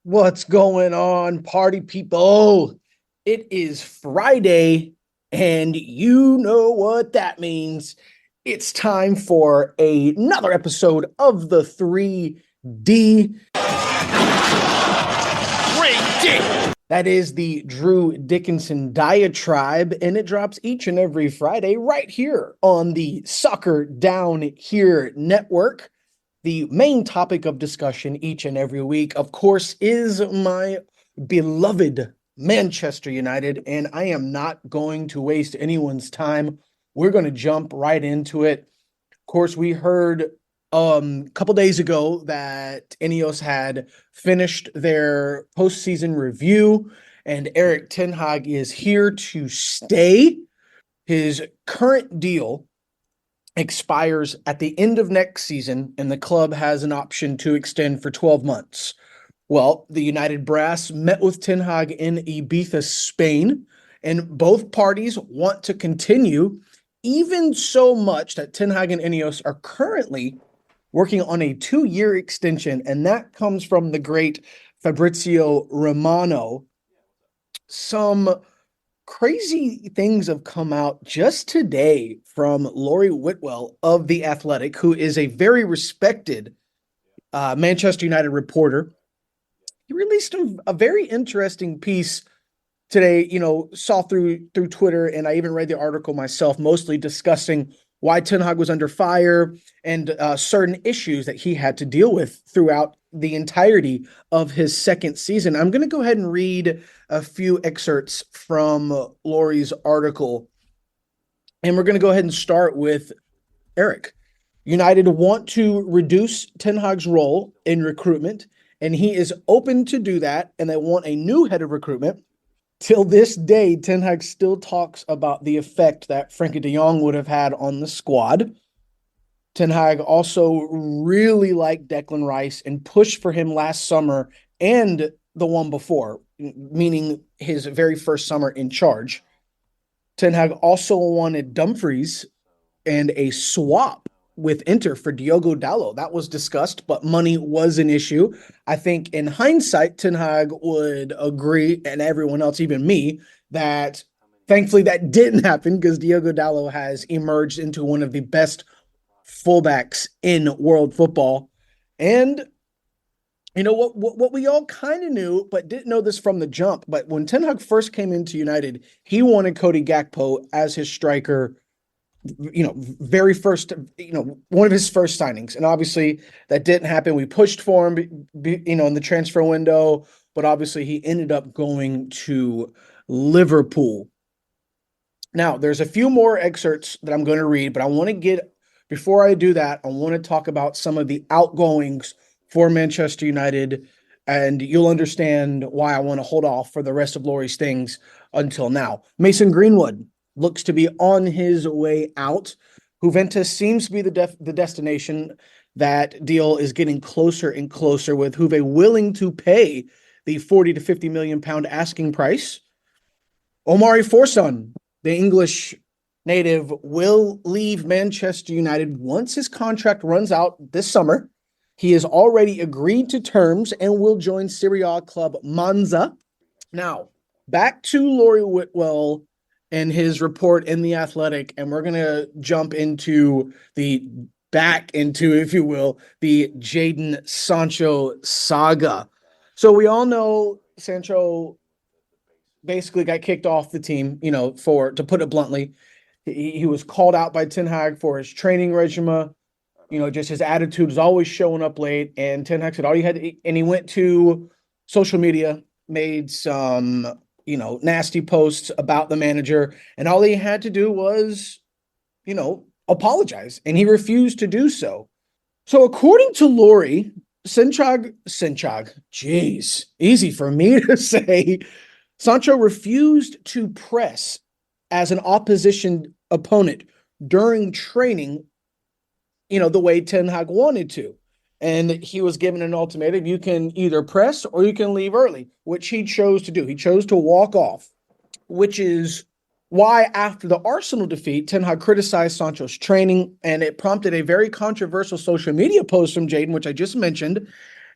What's going on, party people? It is Friday, and you know what that means. It's time for another episode of the 3D. 3D. That is the Drew Dickinson Diatribe, and it drops each and every Friday right here on the Soccer Down Here network. The main topic of discussion each and every week, of course, is my beloved Manchester United, and I am not going to waste anyone's time. We're going to jump right into it. Of course, we heard a couple days ago that Ineos had finished their postseason review, and Erik ten Hag is here to stay. His current deal expires at the end of next season, and the club has an option to extend for 12 months. Well, the United Brass met with Ten Hag in Ibiza, Spain, and both parties want to continue, even so much that Ten Hag and Ineos are currently working on a 2-year extension, and that comes from the great Fabrizio Romano. Some crazy things have come out just today from Laurie Whitwell of The Athletic, who is a very respected Manchester United reporter. He released a very interesting piece today, saw through Twitter, and I even read the article myself, mostly discussing why Ten Hag was under fire and certain issues that he had to deal with throughout the entirety of his second season. I'm going to go ahead and read a few excerpts from Laurie's article, and we're going to go ahead and start with Eric. United want to reduce Ten Hag's role in recruitment, and he is open to do that, and they want a new head of recruitment. Till this day, Ten Hag still talks about the effect that Frankie de Jong would have had on the squad. Ten Hag also really liked Declan Rice and pushed for him last summer and the one before, meaning his very first summer in charge. Ten Hag also wanted Dumfries and a swap with Inter for Diogo Dalot. That was discussed, but money was an issue. I think in hindsight, Ten Hag would agree, and everyone else, even me, that thankfully that didn't happen because Diogo Dalot has emerged into one of the best fullbacks in world football. And you know what we all kind of knew, but didn't know this from the jump. But when Ten Hag first came into United, he wanted Cody Gakpo as his striker, very first, one of his first signings. And obviously that didn't happen. We pushed for him, in the transfer window, but obviously he ended up going to Liverpool. Now, there's a few more excerpts that I'm going to read, but before I do that, I want to talk about some of the outgoings for Manchester United, and you'll understand why I want to hold off for the rest of Laurie's things until now. Mason Greenwood looks to be on his way out. Juventus seems to be the destination. That deal is getting closer and closer, with Juve willing to pay the 40 to 50 million pound asking price. Omari Forson, the English native, will leave Manchester United once his contract runs out this summer. He has already agreed to terms and will join Serie A club Monza. Now, back to Laurie Whitwell and his report in The Athletic, and we're going to jump back into, if you will, the Jadon Sancho saga. So we all know Sancho basically got kicked off the team, to put it bluntly. He was called out by Ten Hag for his training regimen. Just his attitude was always showing up late. And Ten Hag said all you had to, and he went to social media, made some, nasty posts about the manager, and all he had to do was, apologize, and he refused to do so. So according to Laurie, Sancho, jeez, easy for me to say, Sancho refused to press as an opposition opponent during training, the way Ten Hag wanted to. And he was given an ultimatum: you can either press or you can leave early, which he chose to do. He chose to walk off, which is why after the Arsenal defeat, Ten Hag criticized Sancho's training, and it prompted a very controversial social media post from Jadon, which I just mentioned.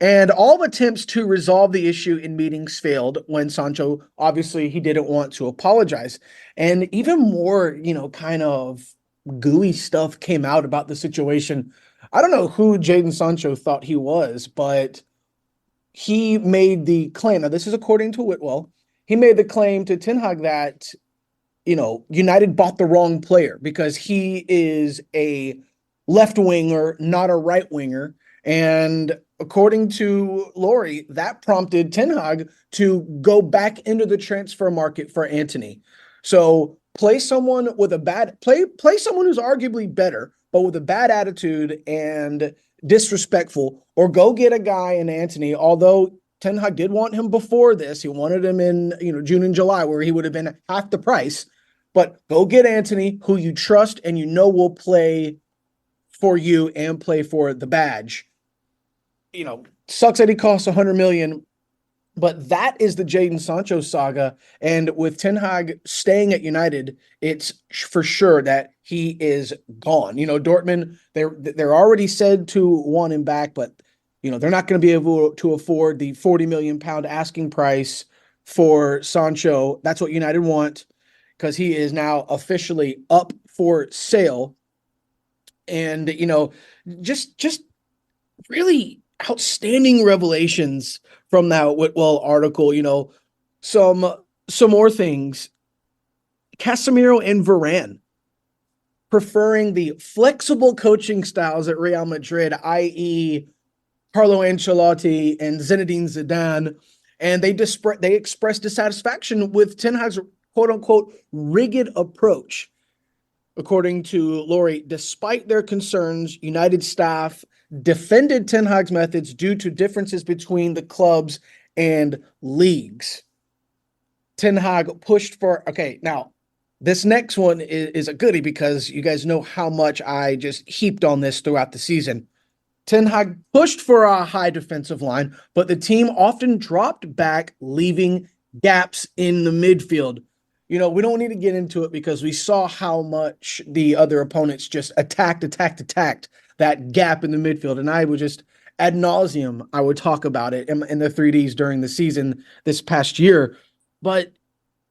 And all attempts to resolve the issue in meetings failed when Sancho, obviously, he didn't want to apologize. And even more, kind of gooey stuff came out about the situation. I don't know who Jadon Sancho thought he was, but he made the claim. Now, this is according to Whitwell. He made the claim to Ten Hag that United bought the wrong player because he is a left winger, not a right winger. And according to Laurie, that prompted Ten Hag to go back into the transfer market for Antony. So play someone with a bad play someone who's arguably better, but with a bad attitude and disrespectful, or go get a guy in Antony, although Ten Hag did want him before this. He wanted him in, June and July, where he would have been half the price. But go get Antony, who you trust and will play for you and play for the badge. Sucks that he costs 100 million, but that is the Jadon Sancho saga. And with Ten Hag staying at United, it's for sure that he is gone. Dortmund, they're already said to want him back, but they're not going to be able to afford the 40 million pound asking price for Sancho. That's what United want, because he is now officially up for sale. And, just really outstanding revelations from that Whitwell article. Some more things. Casemiro and Varane preferring the flexible coaching styles at Real Madrid, i.e. Carlo Ancelotti and Zinedine Zidane. And they expressed dissatisfaction with Ten Hag's quote-unquote rigid approach. According to Laurie, despite their concerns, United staff defended Ten Hag's methods due to differences between the clubs and leagues. Ten Hag pushed for, okay, now this next one is a goodie because you guys know how much I just heaped on this throughout the season. Ten Hag pushed for a high defensive line, but the team often dropped back, leaving gaps in the midfield. We don't need to get into it because we saw how much the other opponents just attacked that gap in the midfield. And I would just ad nauseum, I would talk about it in the 3Ds during the season this past year. But,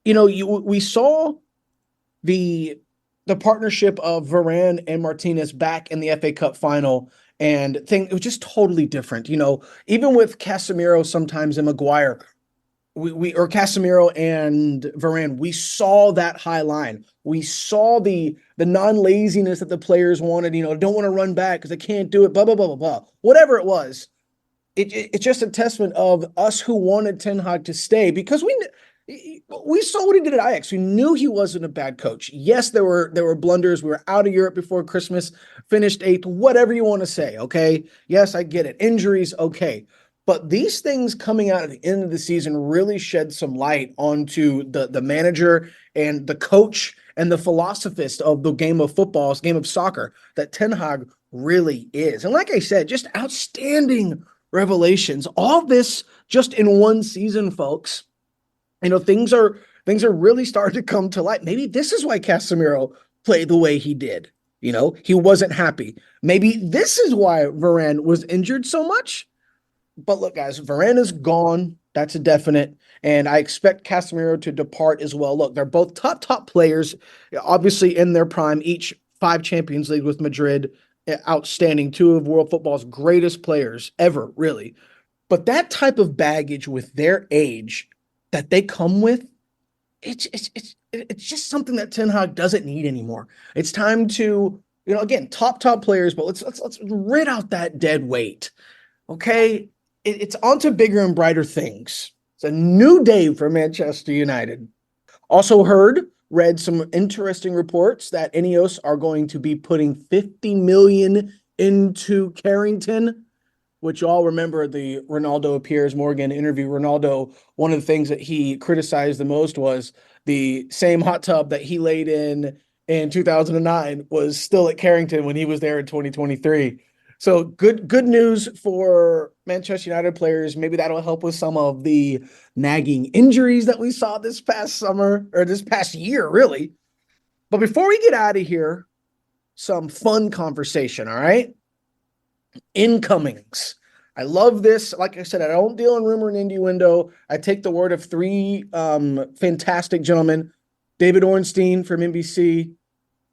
we saw the partnership of Varane and Martinez back in the FA Cup final, and it was just totally different. Even with Casemiro sometimes and Maguire, or Casemiro and Varane, we saw that high line. We saw the non-laziness that the players wanted, don't want to run back because they can't do it, blah, blah, blah, blah, blah. Whatever it was, it's just a testament of us who wanted Ten Hag to stay, because we saw what he did at Ajax. We knew he wasn't a bad coach. Yes, there were blunders. We were out of Europe before Christmas, finished 8th, whatever you want to say, okay? Yes, I get it. Injuries, okay. But these things coming out at the end of the season really shed some light onto the manager and the coach and the philosophist of the game of football, game of soccer, that Ten Hag really is. And like I said, just outstanding revelations. All this just in one season, folks. Things are really starting to come to light. Maybe this is why Casemiro played the way he did. He wasn't happy. Maybe this is why Varane was injured so much. But look, guys, Varane is gone. That's a definite. And I expect Casemiro to depart as well. Look, they're both top players, obviously in their prime, each 5 Champions League with Madrid. Outstanding. 2 of world football's greatest players ever, really. But that type of baggage with their age that they come with, it's just something that Ten Hag doesn't need anymore. It's time to, again, top players, but let's rid out that dead weight. Okay? It's on to bigger and brighter things. It's a new day for Manchester United. Also read some interesting reports that Ineos are going to be putting 50 million into Carrington, which you all remember the Ronaldo Piers Morgan interview. Ronaldo, one of the things that he criticized the most was the same hot tub that he laid in 2009 was still at Carrington when he was there in 2023. So good news for Manchester United players. Maybe that'll help with some of the nagging injuries that we saw this past summer, or this past year, really. But before we get out of here, some fun conversation, all right? Incomings. I love this. Like I said, I don't deal in rumor and innuendo. I take the word of three fantastic gentlemen: David Ornstein from NBC,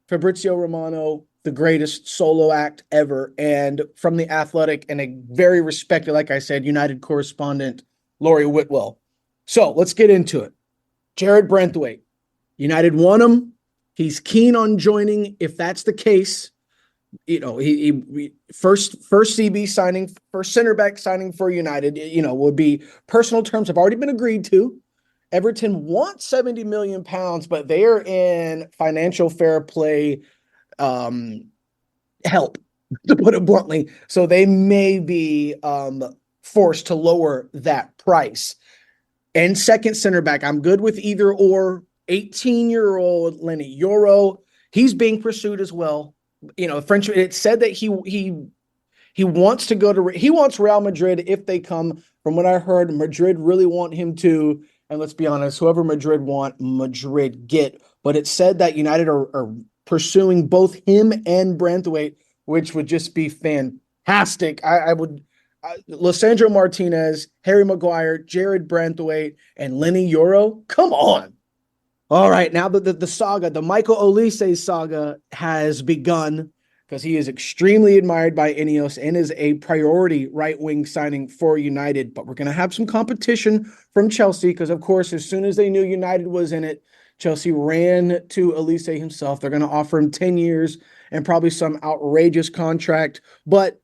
Fabrizio Romano, the greatest solo act ever, and from The Athletic, and a very respected, like I said, United correspondent, Lori Whitwell. So let's get into it. Jared Brentwaite, United want him. He's keen on joining. If that's the case, he first CB signing, first center back signing for United, would be personal terms have already been agreed to. Everton wants 70 million pounds, but they are in financial fair play help, to put it bluntly. So they may be forced to lower that price. And second center back, I'm good with either or. 18-year-old Lenny Yoro, he's being pursued as well. French. It said that he wants to go to. He wants Real Madrid if they come. From what I heard, Madrid really want him to. And let's be honest, whoever Madrid want, Madrid get. But it said that United are pursuing both him and Brandthwaite, which would just be fantastic. I would. Lissandro Martinez, Harry Maguire, Jared Brandthwaite, and Lenny Yoro. Come on. All right, now the saga, the Michael Olise saga has begun because he is extremely admired by Ineos and is a priority right-wing signing for United. But we're going to have some competition from Chelsea because, of course, as soon as they knew United was in it, Chelsea ran to Olise himself. They're going to offer him 10 years and probably some outrageous contract. But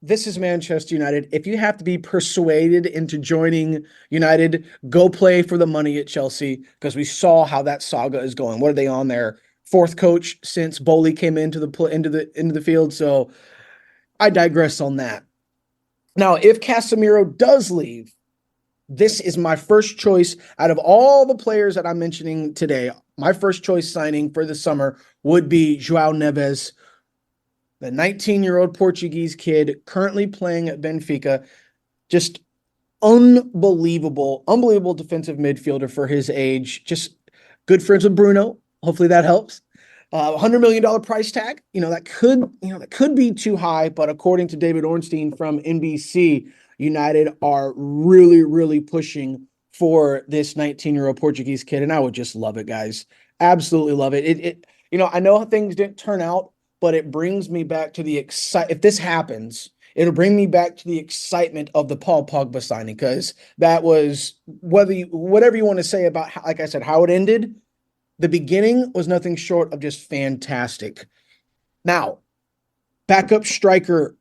this is Manchester United. If you have to be persuaded into joining United, go play for the money at Chelsea because we saw how that saga is going. What are they on their fourth coach since Bowley came into the field? So I digress on that. Now, if Casemiro does leave, this is my first choice out of all the players that I'm mentioning today. My first choice signing for the summer would be João Neves, the 19-year-old Portuguese kid currently playing at Benfica. Just unbelievable defensive midfielder for his age. Just good friends with Bruno. Hopefully that helps. $100 million price tag. That could be too high, but according to David Ornstein from NBC, United are really, really pushing for this 19-year-old Portuguese kid, and I would just love it, guys. Absolutely love it. I know things didn't turn out, but it brings me back to the if this happens, it'll bring me back to the excitement of the Paul Pogba signing, because that was, whatever you want to say about, like I said, how it ended, the beginning was nothing short of just fantastic. Now, backup striker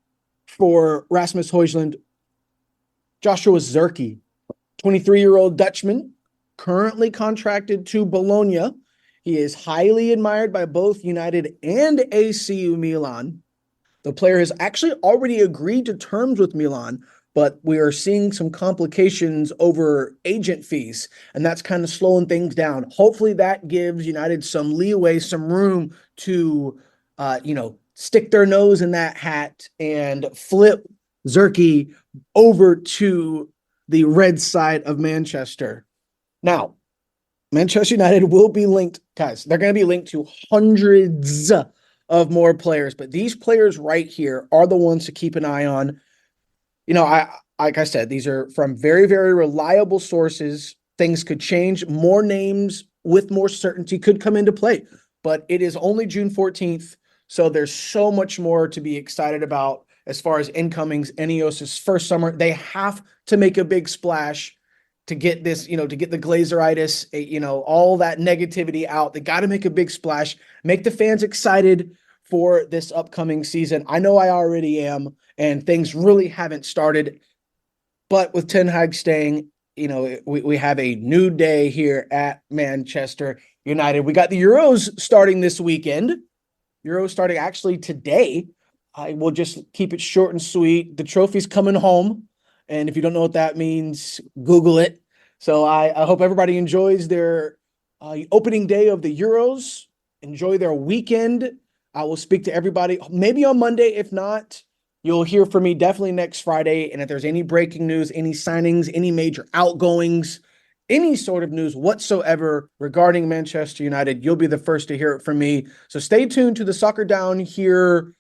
for Rasmus Højlund, Joshua Zirkzee, 23-year-old Dutchman, currently contracted to Bologna. He is highly admired by both United and AC Milan. The player has actually already agreed to terms with Milan, but we are seeing some complications over agent fees, and that's kind of slowing things down. Hopefully that gives United some leeway, some room to, stick their nose in that hat and flip Zirkzee over to the red side of Manchester. Now, Manchester United will be linked, guys. They're going to be linked to hundreds of more players, but these players right here are the ones to keep an eye on. Like I said, these are from very, very reliable sources. Things could change. More names with more certainty could come into play, but it is only June 14th, so there's so much more to be excited about as far as incomings. Ineos' first summer, they have to make a big splash to get this, to get the Glazeritis, all that negativity out. They got to make a big splash, make the fans excited for this upcoming season. I know I already am, and things really haven't started. But with Ten Hag staying, we have a new day here at Manchester United. We got the Euros starting this weekend. Euros starting actually today. I will just keep it short and sweet. The trophy's coming home. And if you don't know what that means, Google it. So I hope everybody enjoys their opening day of the Euros. Enjoy their weekend. I will speak to everybody maybe on Monday. If not, you'll hear from me definitely next Friday. And if there's any breaking news, any signings, any major outgoings, any sort of news whatsoever regarding Manchester United, you'll be the first to hear it from me. So stay tuned to the Soccer Down Here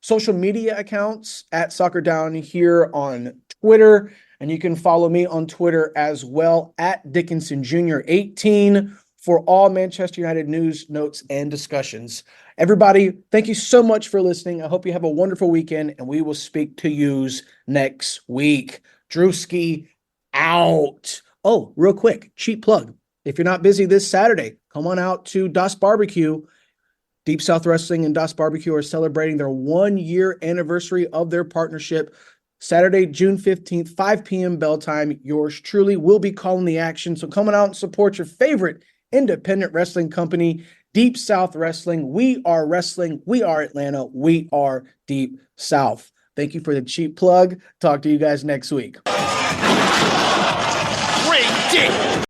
social media accounts at Soccer Down here on Twitter. And you can follow me on Twitter as well at Dickinson Jr. 18 for all Manchester United news, notes, and discussions. Everybody, thank you so much for listening. I hope you have a wonderful weekend, and we will speak to yous next week. Drewski out. Oh, real quick, cheap plug. If you're not busy this Saturday, come on out to Das Barbecue. Deep South Wrestling and Das Barbecue are celebrating their 1-year anniversary of their partnership. Saturday, June 15th, 5 p.m. bell time. Yours truly will be calling the action. So come on out and support your favorite independent wrestling company, Deep South Wrestling. We are wrestling. We are Atlanta. We are Deep South. Thank you for the cheap plug. Talk to you guys next week. Great dick.